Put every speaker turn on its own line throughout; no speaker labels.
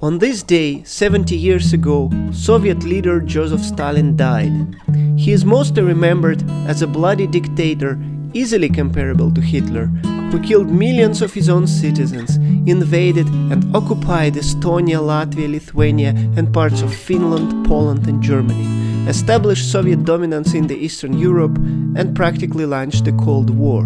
On this day, 70 years ago, Soviet leader Joseph Stalin died. He is mostly remembered as a bloody dictator easily comparable to Hitler, who killed millions of his own citizens, invaded and occupied Estonia, Latvia, Lithuania and parts of Finland, Poland and Germany, established Soviet dominance in the Eastern Europe and practically launched the Cold War.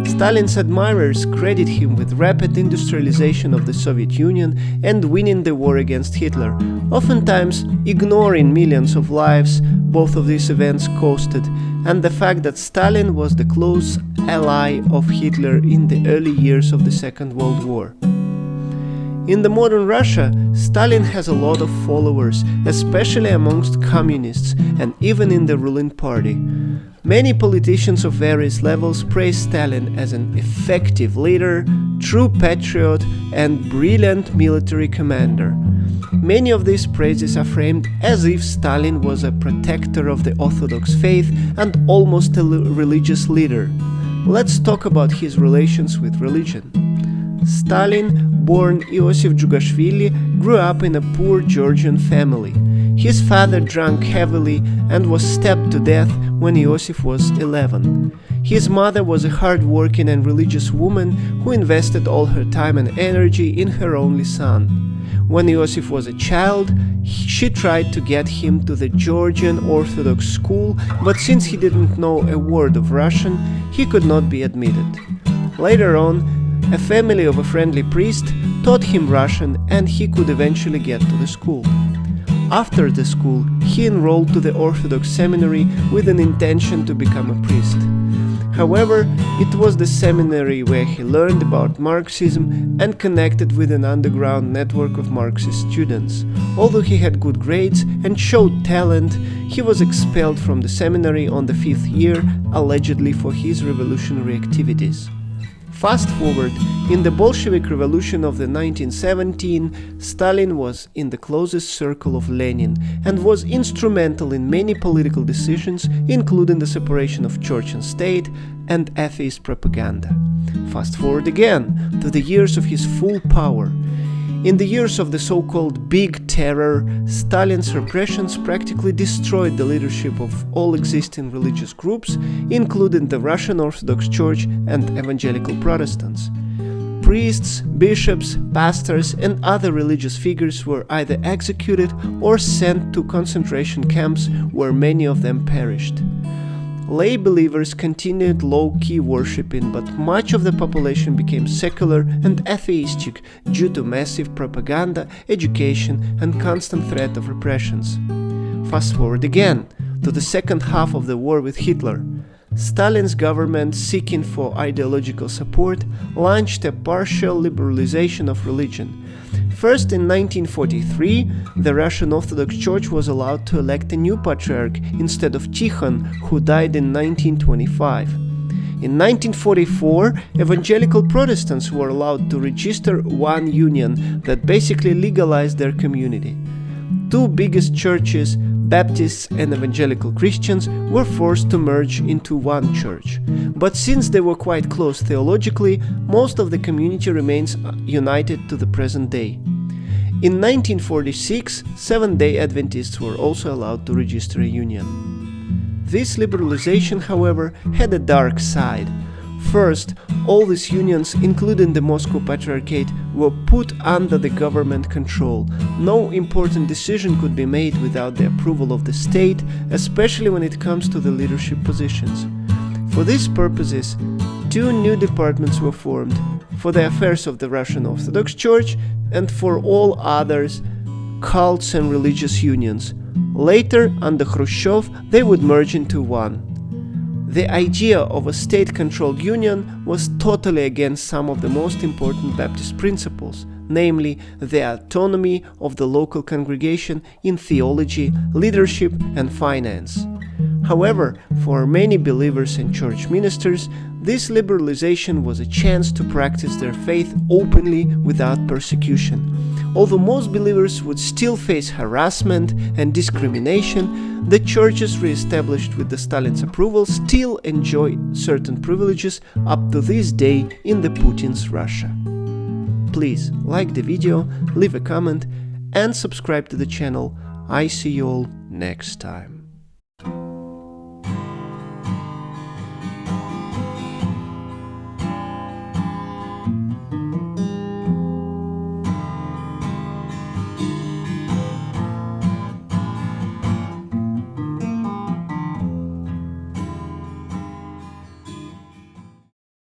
Stalin's admirers credit him with rapid industrialization of the Soviet Union and winning the war against Hitler, oftentimes ignoring millions of lives both of these events costed, and the fact that Stalin was the close ally of Hitler in the early years of the Second World War. In the modern Russia, Stalin has a lot of followers, especially amongst communists and even in the ruling party. Many politicians of various levels praise Stalin as an effective leader, true patriot and brilliant military commander. Many of these praises are framed as if Stalin was a protector of the Orthodox faith and almost a religious leader. Let's talk about his relations with religion. Stalin, born Iosif Djugashvili, grew up in a poor Georgian family. His father drank heavily and was stabbed to death when Iosif was 11. His mother was a hard-working and religious woman who invested all her time and energy in her only son. When Iosif was a child, she tried to get him to the Georgian Orthodox school, but since he didn't know a word of Russian, he could not be admitted. Later on, a family of a friendly priest taught him Russian and he could eventually get to the school. After the school, he enrolled to the Orthodox seminary with an intention to become a priest. However, it was the seminary where he learned about Marxism and connected with an underground network of Marxist students. Although he had good grades and showed talent, he was expelled from the seminary on the 5th year, allegedly for his revolutionary activities. Fast forward, in the Bolshevik Revolution of the 1917, Stalin was in the closest circle of Lenin and was instrumental in many political decisions, including the separation of church and state and atheist propaganda. Fast forward again to the years of his full power. In the years of the so-called Big Terror, Stalin's repressions practically destroyed the leadership of all existing religious groups, including the Russian Orthodox Church and evangelical Protestants. Priests, bishops, pastors, and other religious figures were either executed or sent to concentration camps where many of them perished. Lay believers continued low-key worshipping, but much of the population became secular and atheistic due to massive propaganda, education, and constant threat of repressions. Fast forward again to the second half of the war with Hitler. Stalin's government, seeking for ideological support, launched a partial liberalization of religion. First, in 1943, the Russian Orthodox Church was allowed to elect a new patriarch instead of Tikhon, who died in 1925. In 1944, evangelical Protestants were allowed to register one union that basically legalized their community. Two biggest churches, Baptists and evangelical Christians, were forced to merge into one church. But since they were quite close theologically, most of the community remains united to the present day. In 1946, Seventh-day Adventists were also allowed to register a union. This liberalization, however, had a dark side. First, all these unions, including the Moscow Patriarchate, were put under the government control. No important decision could be made without the approval of the state, especially when it comes to the leadership positions. For these purposes, two new departments were formed, for the affairs of the Russian Orthodox Church and for all others, cults and religious unions. Later, under Khrushchev, they would merge into one. The idea of a state-controlled union was totally against some of the most important Baptist principles, namely the autonomy of the local congregation in theology, leadership, and finance. However, for many believers and church ministers, this liberalization was a chance to practice their faith openly without persecution. Although most believers would still face harassment and discrimination, the churches re-established with the Stalin's approval still enjoy certain privileges up to this day in the Putin's Russia. Please like the video, leave a comment, and subscribe to the channel. I see you all next time.